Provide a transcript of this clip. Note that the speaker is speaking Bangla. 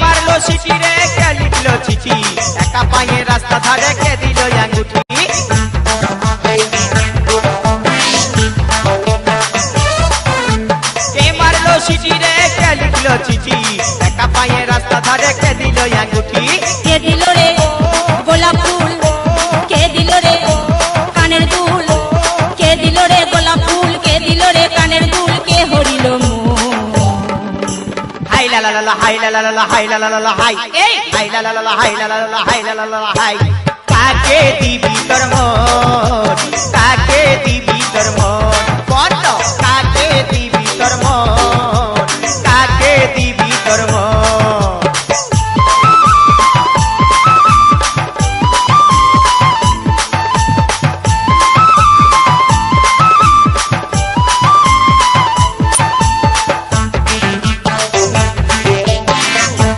মারলো সিটি রে কে লিখলো চিঠি একা পায়ে রাস্তা ধারে কে দিল আঙ্গুঠি কে মারলো সিটি রে কে লিখলো চিঠি একা পায়ে রাস্তা ধারে কে দিল আঙ্গুঠি কে দিল রে গোলাপ ফুল কে দিল রে কানের দুল কে দিল রে গোলাপ ফুল কে দিল রে কানের দুল কে হরিল হাই লা লা লা হাই লা লা লা হাই লা লা লা হাই এই হাই লা লা লা হাই লা লা লা হাই লা লা লা হাই কাকে দিবি তোর মন